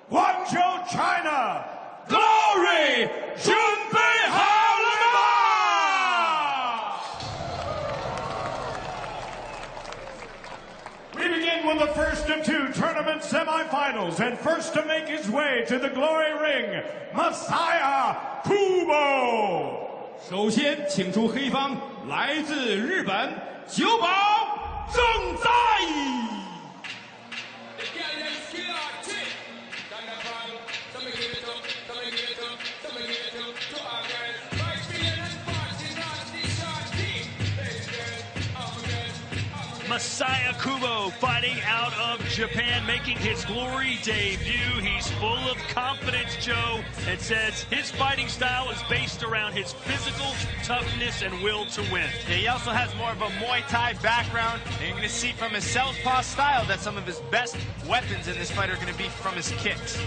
Guangzhou, China, Glory, 准备好了吗？ We begin with the first of two tournament semifinals, and first to make his way to the Glory Ring, Masaya Kubo. 首先，请出黑方，来自日本，久保正在。 Masaya Kubo fighting out of Japan, making his Glory debut. He's full of confidence, Joe, and says his fighting style is based around his physical toughness and will to win. Yeah, he also has more of a Muay Thai background, and you're going to see from his southpaw style that some of his best weapons in this fight are going to be from his kicks.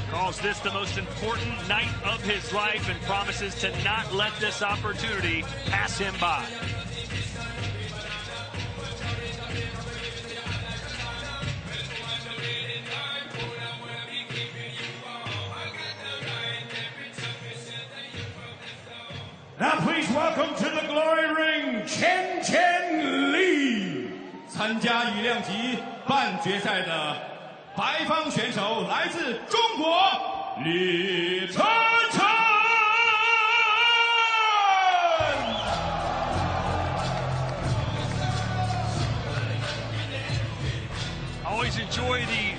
Calls this the most important night of his life and promises to not let this opportunity pass him by. Now please welcome to the Glory Ring, Chenchen Li. 参加羽量级半决赛的白方选手来自中国李晨晨。Always enjoy the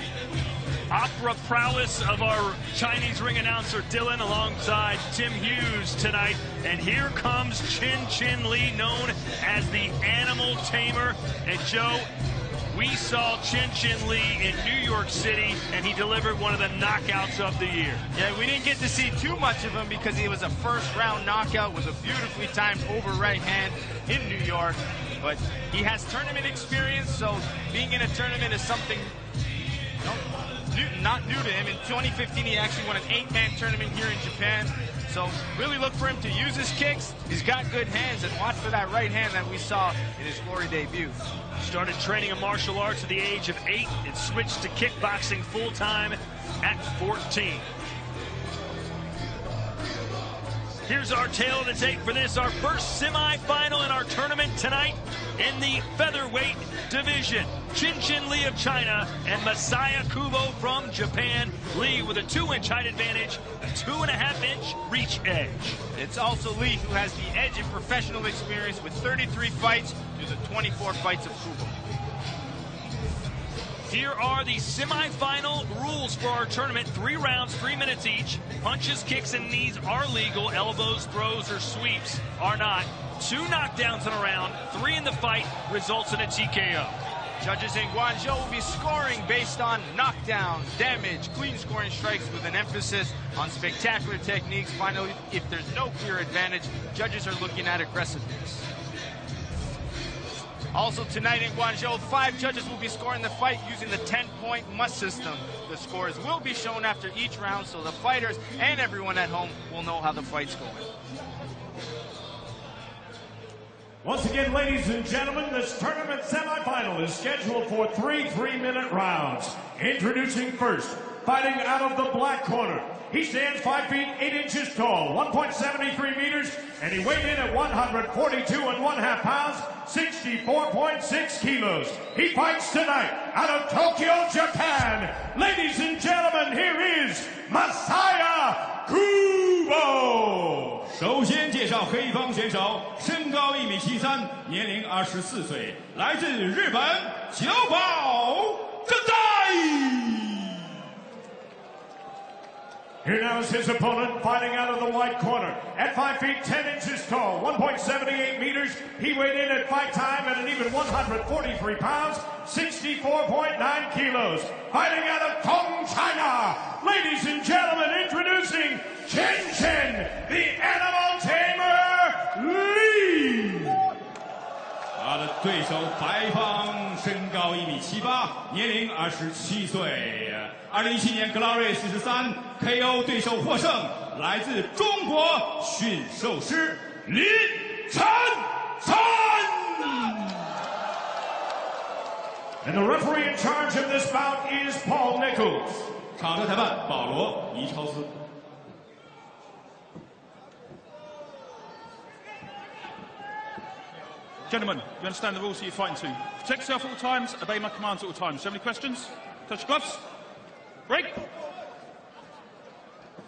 opera prowess of our Chinese ring announcer Dylan alongside Tim Hughes tonight. And here comes Chenchen Li, known as the Animal Tamer. And Joe, we saw Chenchen Li in New York City, and he delivered one of the knockouts of the year. Yeah, we didn't get to see too much of him because he was a first-round knockout with a beautifully timed over right hand in New York. But he has tournament experience, so being in a tournament is something not new to him. In 2015, he actually won an 8-man tournament here in Japan. So really look for him to use his kicks. He's got good hands, and watch for that right hand that we saw in his Glory debut. Started training in martial arts at the age of 8 and switched to kickboxing full-time at 14. Here's our tale of the tape for this, our first semifinal in our tournament tonight in the featherweight division. Chenchen Li of China and Masaya Kubo from Japan. Li with a 2-inch height advantage, a 2.5-inch reach edge. It's also Li who has the edge in professional experience with 33 fights to the 24 fights of Kubo. Here are the semifinal rules for our tournament. 3 rounds, 3 minutes each. Punches, kicks, and knees are legal. Elbows, throws, or sweeps are not. 2 knockdowns in a round, 3 in the fight results in a TKO. Judges in Guangzhou will be scoring based on knockdown, damage, clean scoring strikes with an emphasis on spectacular techniques. Finally, if there's no clear advantage, judges are looking at aggressiveness. Also tonight in Guangzhou, 5 judges will be scoring the fight using the 10-point must system. The scores will be shown after each round so the fighters and everyone at home will know how the fight's going. Once again, ladies and gentlemen, this tournament semifinal is scheduled for 3 3-minute rounds. Introducing first, fighting out of the black corner. He stands 5 feet 8 inches tall, 1.73 meters, and he weighed in at 142.5 pounds, 64.6 kilos. He fights tonight out of Tokyo, Japan. Ladies and gentlemen, here is Masaya Kubo. 首先介绍黑方选手，身高1.73米，年龄24岁，来自日本，久保正在。 Here now is his opponent fighting out of the white corner. At 5 feet 10 inches tall, 1.78 meters, he weighed in at fight time at an even 143 pounds, 64.9 kilos. Fighting out of Tong, China, ladies and gentlemen, introducing Chenchen, the Animal Tamer Li. 他的对手白方身高1.78米，年龄27岁。2017年 Glory 43 KO 对手获胜，来自中国驯兽师李晨晨。And the referee in charge of this bout is Paul Nichols. 场上裁判保罗·尼超斯。Gentlemen, you understand the rules that you're fighting to. Protect yourself at all times, obey my commands at all times. Do you have any questions? Touch your gloves. Break.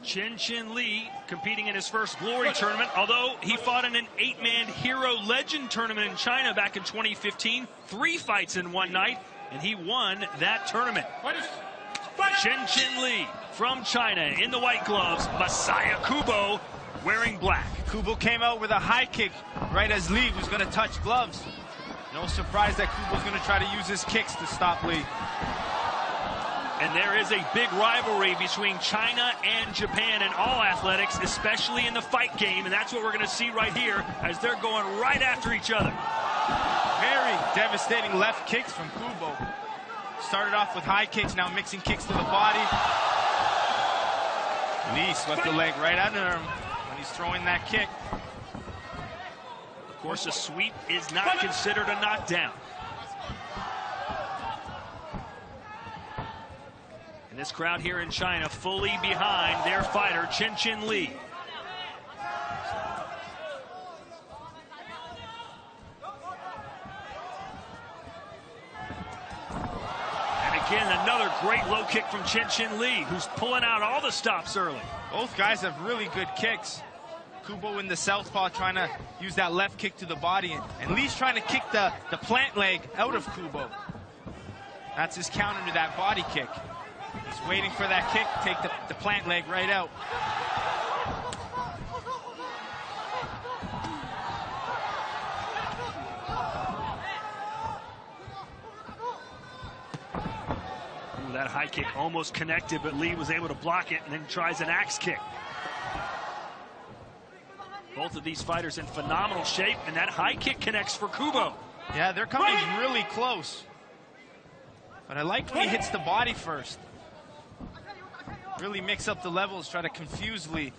Chenchen Li competing in his first Glory tournament, although he fought in an 8-man Hero Legend tournament in China back in 2015. 3 fights in one night, and he won that tournament. Chenchen Li from China in the white gloves. Masaya Kubo wearing black. Kubo came out with a high kick right as Li was going to touch gloves. No surprise that Kubo's going to try to use his kicks to stop Li. And there is a big rivalry between China and Japan in all athletics, especially in the fight game, and that's what we're going to see right here as they're going right after each other. Very devastating left kicks from Kubo. Started off with high kicks, now mixing kicks to the body. Li swept the leg right under him when he's throwing that kick. Of course, a sweep is not considered a knockdown. And this crowd here in China fully behind their fighter, Chenchen Li. And again, another great low kick from Chenchen Li, who's pulling out all the stops early. Both guys have really good kicks. Kubo in the southpaw trying to use that left kick to the body, and Li's trying to kick the plant leg out of Kubo. That's his counter to that body kick. He's waiting for that kick, take the plant leg right out. Ooh, that high kick almost connected, but Li was able to block it and then tries an axe kick. Both of these fighters in phenomenal shape, and that high kick connects for Kubo. Yeah, they're coming really close. But I like when he hits the body first. Really mix up the levels, try to confuse Li.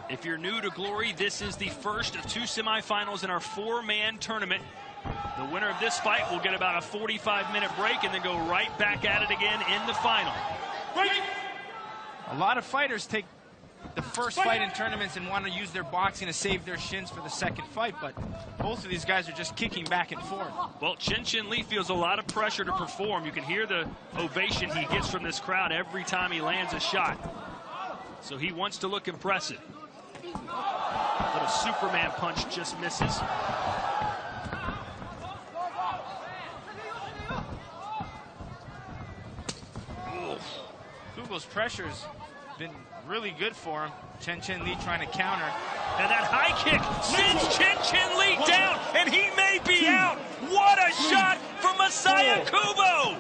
If you're new to Glory, this is the first of 2 semifinals in our 4-man tournament. The winner of this fight will get about a 45-minute break and then go right back at it again in the final. A lot of fighters take the first fight in tournaments and want to use their boxing to save their shins for the second fight, but both of these guys are just kicking back and forth. Well, Chenchen Li feels a lot of pressure to perform. You can hear the ovation he gets from this crowd every time he lands a shot. So he wants to look impressive. Little Superman punch just misses. Kubo's pressure's been really good for him. Chenchen Li trying to counter. And that high kick sends Chenchen Li down, and he may be out. What a shot from Masaya Kubo!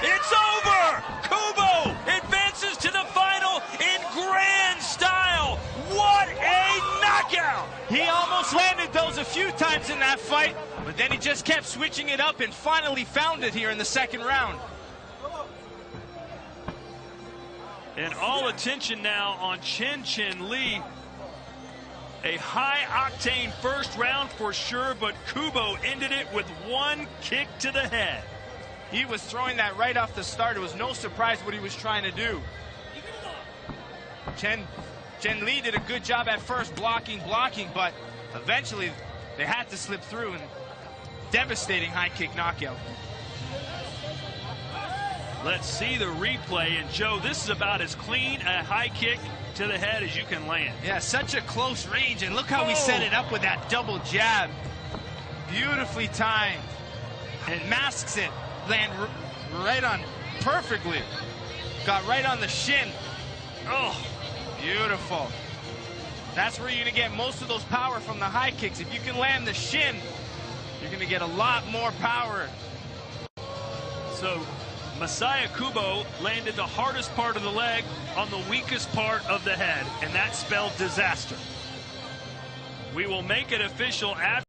It's over! Kubo advances to the final in grand style. What a knockout! He almost landed those a few times in that fight, but then he just kept switching it up and finally found it here in the second round. And all attention now on Chenchen Li. A high-octane first round for sure, but Kubo ended it with one kick to the head. He was throwing that right off the start. It was no surprise what he was trying to do. Chen Li did a good job at first blocking, but eventually they had to slip through, and devastating high kick knockout. Let's see the replay, and Joe, this is about as clean a high kick to the head as you can land. Yeah, such a close range, and look how he set it up with that double jab. Beautifully timed, and masks it, land right on perfectly. Got right on the shin. Oh, beautiful. That's where you're gonna get most of those power from the high kicks. If you can land the shin, you're gonna get a lot more power. So Masaya Kubo landed the hardest part of the leg on the weakest part of the head, and that spelled disaster. We will make it official after